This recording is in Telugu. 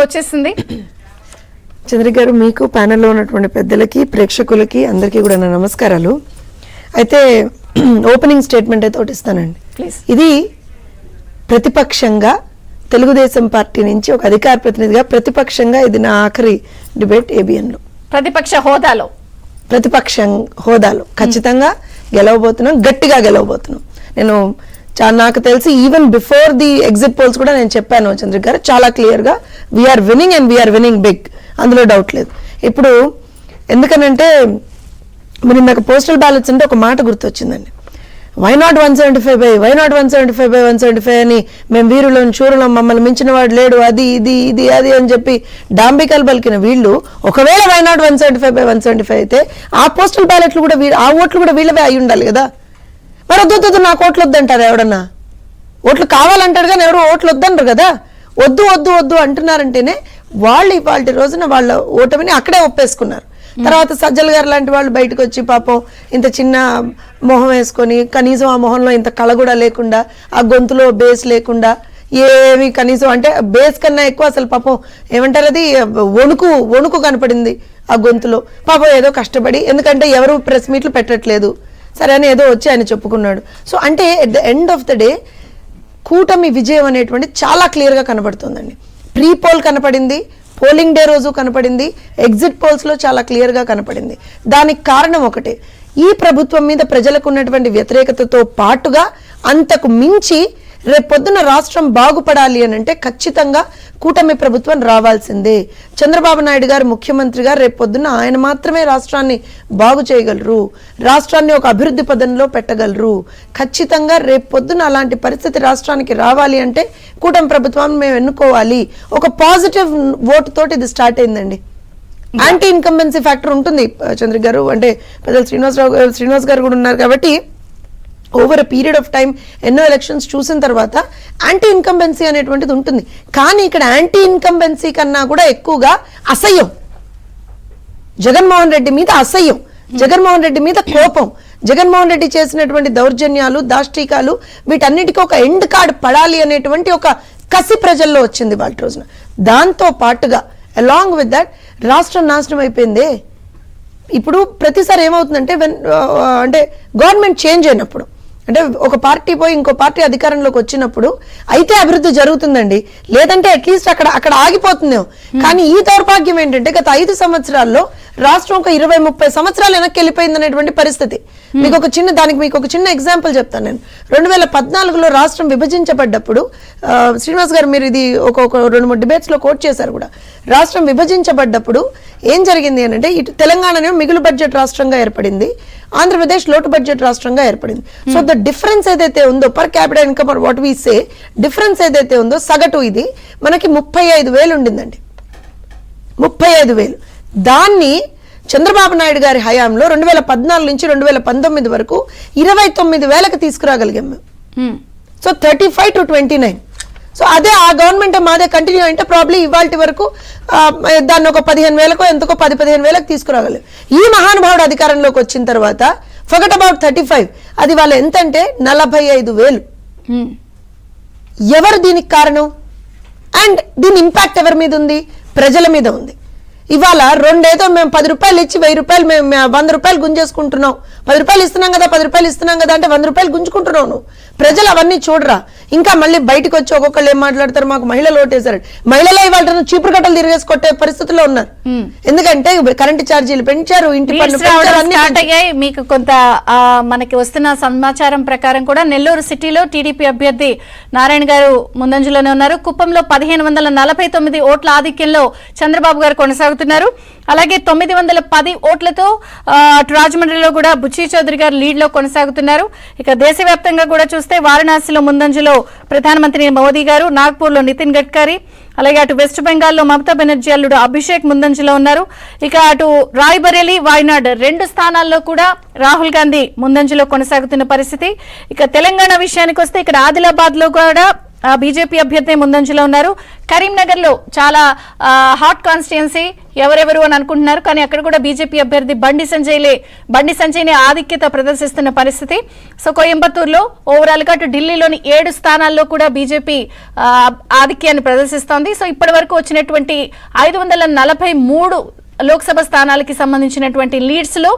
వచ్చేసింది. చంద్ర గారు, మీకు ప్యానెల్లో ఉన్నటువంటి పెద్దలకి ప్రేక్షకులకి అందరికీ కూడా నా నమస్కారాలు. అయితే ఓపెనింగ్ స్టేట్మెంట్ అయితే ఒకటి ఇస్తానండి. ఇది ప్రతిపక్షంగా తెలుగుదేశం పార్టీ నుంచి ఒక అధికార ప్రతినిధిగా ప్రతిపక్షంగా ఇది నా ఆఖరి డిబేట్ ఏబిఎన్లో. ప్రతిపక్ష హోదాలో ఖచ్చితంగా గెలవబోతున్నాం, గట్టిగా గెలవబోతున్నాం. నేను నాకు తెలిసి even before the exit polls కూడా నేను చెప్పాను చంద్ర గారు చాలా క్లియర్గా, we're winning and we're winning big, అందులో డౌట్ లేదు. ఇప్పుడు ఎందుకనంటే మీరు నాకు పోస్టల్ బ్యాలెట్స్ అంటే ఒక మాట గుర్తొచ్చిందండి. వై నాట్ 175 అని మేము వీరులం శూరులం మమ్మల్ని మించిన వాడు లేడు అది ఇది ఇది అది అని చెప్పి డాంబికలు పలికిన వీళ్ళు ఒకవేళ వై నాట్ 175 అయితే ఆ పోస్టల్ బ్యాలెట్లు కూడా ఆ ఓట్లు కూడా వీళ్ళవే అయి ఉండాలి కదా. మరి వద్దు నాకు ఓట్లు వద్దంటారు ఎవడన్నా? ఓట్లు కావాలంటారు కానీ ఎవరు ఓట్లు వద్దంటారు కదా. వద్దు అంటున్నారంటేనే వాళ్ళు ఇవాళ రోజున వాళ్ళ ఓటమిని అక్కడే ఒప్పేసుకున్నారు. తర్వాత సజ్జల గారు లాంటి వాళ్ళు బయటకు వచ్చి పాపం ఇంత చిన్న మొహం వేసుకొని కనీసం ఆ మొహంలో ఇంత కళ కూడా లేకుండా, ఆ గొంతులో బేస్ లేకుండా, ఏమి కనీసం అంటే బేస్ కన్నా ఎక్కువ అసలు పాపం ఏమంటారు అది వణుకు కనపడింది ఆ గొంతులో. పాపం ఏదో కష్టపడి, ఎందుకంటే ఎవరు ప్రెస్ మీట్లు పెట్టట్లేదు సరే అని ఏదో వచ్చి ఆయన చెప్పుకున్నాడు. సో అంటే at the end of the day కూటమి విజయం అనేటువంటి చాలా క్లియర్గా కనబడుతుందండి. ప్రీ పోల్ కనపడింది, పోలింగ్ డే రోజు కనపడింది, ఎగ్జిట్ పోల్స్లో చాలా క్లియర్గా కనపడింది. దానికి కారణం ఒకటే, ఈ ప్రభుత్వం మీద ప్రజలకు ఉన్నటువంటి వ్యతిరేకతతో పాటుగా అంతకు మించి రేపొద్దున రాష్ట్రం బాగుపడాలి అని అంటే ఖచ్చితంగా కూటమి ప్రభుత్వం రావాల్సిందే. చంద్రబాబు నాయుడు గారు ముఖ్యమంత్రిగా రేపొద్దున ఆయన మాత్రమే రాష్ట్రాన్ని బాగు చేయగలరు, రాష్ట్రాన్ని ఒక అభివృద్ధి పదంలో పెట్టగలరు. ఖచ్చితంగా రేపొద్దున అలాంటి పరిస్థితి రాష్ట్రానికి రావాలి అంటే కూటమి ప్రభుత్వాన్ని మేము ఎన్నుకోవాలి. ఒక పాజిటివ్ ఓటు తోటి ఇది స్టార్ట్ అయిందండి. యాంటీ ఇన్కంబెన్సీ ఫ్యాక్టర్ ఉంటుంది చంద్ర గారు, అంటే పెద్దలు శ్రీనివాస్ గారు కూడా ఉన్నారు కాబట్టి over a period of time ఎన్నో ఎలక్షన్స్ చూసిన తర్వాత యాంటీ ఇన్కంబెన్సీ అనేటువంటిది ఉంటుంది. కానీ ఇక్కడ యాంటీ ఇన్కంబెన్సీ కన్నా కూడా ఎక్కువగా అసహ్యం, జగన్మోహన్ రెడ్డి మీద అసహ్యం, జగన్మోహన్ రెడ్డి మీద కోపం, జగన్మోహన్ రెడ్డి చేసినటువంటి దౌర్జన్యాలు దాష్టీకాలు వీటన్నిటికీ ఒక ఎండ్ కార్డ్ పడాలి అనేటువంటి ఒక కసి ప్రజల్లో వచ్చింది వాళ్ళ రోజున. దాంతో పాటుగా అలాంగ్ విత్ దట్ రాష్ట్రం నాశనం అయిపోయింది. ఇప్పుడు ప్రతిసారి ఏమవుతుందంటే అంటే గవర్నమెంట్ చేంజ్ అయినప్పుడు, అంటే ఒక పార్టీ పోయి ఇంకో పార్టీ అధికారంలోకి వచ్చినప్పుడు అయితే అభివృద్ధి జరుగుతుందండి, లేదంటే అట్లీస్ట్ అక్కడ ఆగిపోతుందేమో. కానీ ఈ దౌర్భాగ్యం ఏంటంటే గత 5 సంవత్సరాల్లో రాష్ట్రం ఒక 20-30 సంవత్సరాలు వెనక్కి వెళ్ళిపోయింది అనేటువంటి పరిస్థితి. మీకు ఒక చిన్న ఎగ్జాంపుల్ చెప్తాను నేను. 2014లో రాష్ట్రం విభజించబడ్డప్పుడు, శ్రీనివాస్ గారు మీరు ఇది ఒక 2-3 డిబేట్స్లో కోట్ చేశారు కూడా, రాష్ట్రం విభజించబడ్డప్పుడు ఏం జరిగింది అని అంటే ఇటు తెలంగాణనే మిగులు బడ్జెట్ రాష్ట్రంగా ఏర్పడింది, ఆంధ్రప్రదేశ్ లోటు బడ్జెట్ రాష్ట్రంగా ఏర్పడింది. సో ద డిఫరెన్స్ ఏదైతే ఉందో per capital income what we say difference ఏదైతే ఉందో సగటు ఇది మనకి 35,000 ఉండిందండి. 35,000 దాన్ని చంద్రబాబు నాయుడు గారి హయాంలో 2014 నుంచి 2019 వరకు 29,000కి తీసుకురాగలిగాం మేము. So 35 to 29. సో అదే ఆ గవర్నమెంట్ మాదే కంటిన్యూ అంటే ప్రాబ్లీ ఇవాళ వరకు దాన్ని ఒక 15,000కో ఎంతకో 10-15,000కి తీసుకురాగలిగాం. ఈ మహానుభావుడు అధికారంలోకి వచ్చిన తర్వాత ఫర్గెట్ అబౌట్ 35, అది వాళ్ళ ఎంత అంటే 45,000. ఎవరు దీనికి కారణం? అండ్ దీని ఇంపాక్ట్ ఎవరి మీద ఉంది? ప్రజల మీద ఉంది. ఇవాళ రెండేదో మేము 10 రూపాయలు ఇచ్చి 1000 రూపాయలు మేము 100 రూపాయలు గుంజేసుకుంటున్నాం, 10 రూపాయలు ఇస్తున్నాం కదా 10 రూపాయలు ఇస్తున్నాం కదా అంటే 100 రూపాయలు గుంజుకుంటున్నావు నువ్వు. ప్రజలు అవన్నీ చూడరా. ఇంకా మళ్ళీ బయటకు వచ్చి ఒక్కొక్కళ్ళు ఏం మాట్లాడతారు, మాకు మహిళలు ఓటేశారు, మహిళలే ఇవాళ చీపురు కట్టలు తిరిగేసి కొట్టే పరిస్థితిలో ఉన్నారు. ఎందుకంటే కరెంటు ఛార్జీలు పెంచారు, ఇంటి పన్ను పెంచారు. మీకు కొంత మనకి వస్తున్న సమాచారం ప్రకారం కూడా నెల్లూరు సిటీలో టీడీపీ అభ్యర్థి నారాయణ గారు ముందంజలోనే ఉన్నారు. కుప్పంలో 1549 ఓట్ల ఆధిక్యంలో చంద్రబాబు గారు కొనసాగుతున్నారు. అలాగే 910 ఓట్లతో రాజమండ్రిలో కూడా బుచ్చి చౌదరి గారు లీడ్ లో కొనసాగుతున్నారు. ఇక దేశవ్యాప్తంగా కూడా చూస్తే వారణాసిలో ముందంజలో ప్రధానమంత్రి మోదీ గారు, నాగ్పూర్లో నితిన్ గడ్కరీ, అలాగే అటు వెస్ట్ బెంగాల్లో మమతా బెనర్జీ అల్లుడు అభిషేక్ ముందంజలో ఉన్నారు. ఇక అటు రాయ్బరేలీ, వాయనాడ్ 2 స్థానాల్లో కూడా రాహుల్ గాంధీ ముందంజలో కొనసాగుతున్న పరిస్థితి. ఇక తెలంగాణ విషయానికి వస్తే ఇక్కడ ఆదిలాబాద్ లో కూడా బీజేపీ అభ్యర్థి ముందంజలో ఉన్నారు. కరీంనగర్ లో చాలా హాట్ కాన్స్టిట్యుయెన్సీ, ఎవరెవరు అని అనుకుంటున్నారు, కానీ అక్కడ కూడా బీజేపీ అభ్యర్థి బండి సంజయ్ని ఆధిక్యత ప్రదర్శిస్తున్న పరిస్థితి. సో కోయంబత్తూరులో ఓవరాల్ గా అటు ఢిల్లీలోని 7 స్థానాల్లో కూడా బీజేపీ ఆధిక్యాన్ని ప్రదర్శిస్తోంది. సో ఇప్పటి వరకు వచ్చినటువంటి 543 లోక్సభ స్థానాలకి సంబంధించినటువంటి లీడ్స్ లో